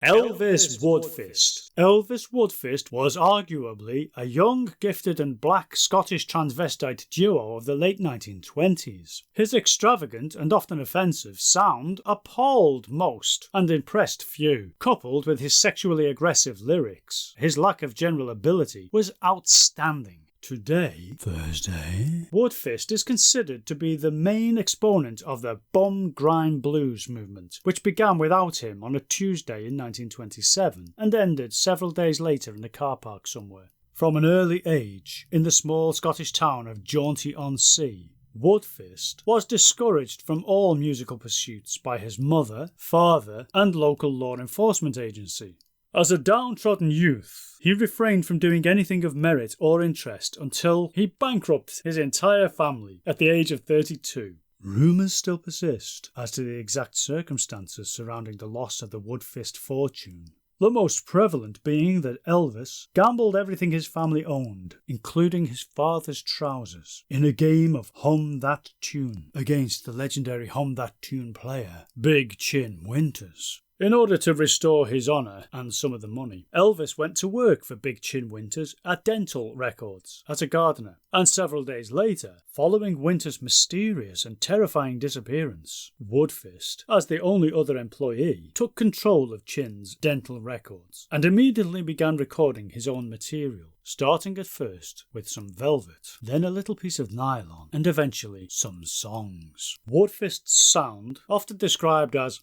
Elvis Woodfist. Elvis Woodfist was arguably a young, gifted and black Scottish transvestite duo of the late 1920s. His extravagant and often offensive sound appalled most and impressed few. Coupled with his sexually aggressive lyrics, his lack of general ability was outstanding. Today, Thursday, Woodfist is considered to be the main exponent of the bum grind blues movement, which began without him on a Tuesday in 1927 and ended several days later in a car park somewhere. From an early age, in the small Scottish town of Jaunty-on-Sea, Woodfist was discouraged from all musical pursuits by his mother, father, and local law enforcement agency. As a downtrodden youth, he refrained from doing anything of merit or interest until he bankrupted his entire family at the age of 32. Rumours still persist as to the exact circumstances surrounding the loss of the Woodfist fortune, the most prevalent being that Elvis gambled everything his family owned, including his father's trousers, in a game of Hum That Tune against the legendary Hum That Tune player, Big Chin Winters. In order to restore his honour and some of the money, Elvis went to work for Big Chin Winters at Dental Records as a gardener, and several days later, following Winters' mysterious and terrifying disappearance, Woodfist, as the only other employee, took control of Chin's Dental Records and immediately began recording his own material, starting at first with some velvet, then a little piece of nylon, and eventually some songs. Woodfist's sound, often described as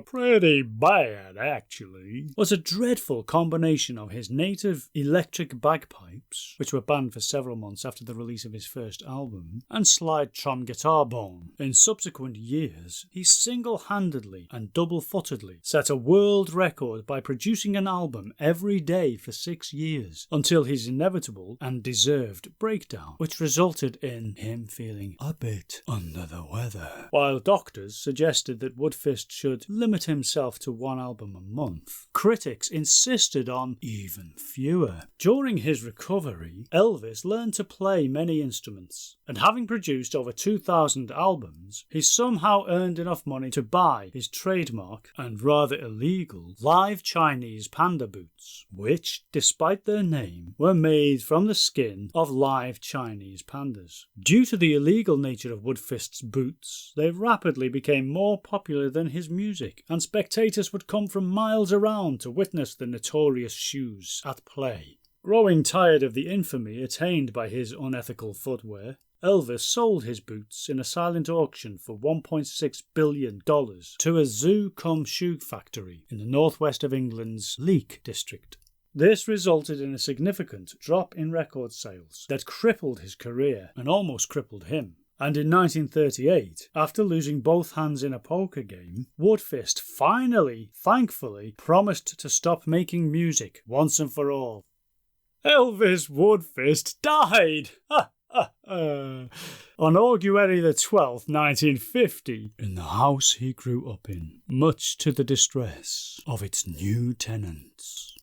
pretty bad actually, was a dreadful combination of his native electric bagpipes, which were banned for several months after the release of his first album, and slide tron guitar bone. In subsequent years, he single-handedly and double-footedly set a world record by producing an album every day for 6 years, until his inevitable and deserved breakdown, which resulted in him feeling a bit under the weather. While doctors suggested that Woodfist should limit himself to one album a month, critics insisted on even fewer. During his recovery, Elvis learned to play many instruments, and having produced over 2,000 albums, he somehow earned enough money to buy his trademark and rather illegal live Chinese panda boots, which, despite their name, were made from the skin of live Chinese pandas. Due to the illegal nature of Woodfist's boots, they rapidly became more popular than his music, and spectators would come from miles around to witness the notorious shoes at play. Growing tired of the infamy attained by his unethical footwear, Elvis sold his boots in a silent auction for $1.6 billion to a zoo-cum-shoe factory in the northwest of England's Leek district. This resulted in a significant drop in record sales that crippled his career and almost crippled him. And in 1938, after losing both hands in a poker game, Woodfist finally, thankfully, promised to stop making music once and for all. Elvis Woodfist died! On Augury the 12th, 1950, in the house he grew up in, much to the distress of its new tenants.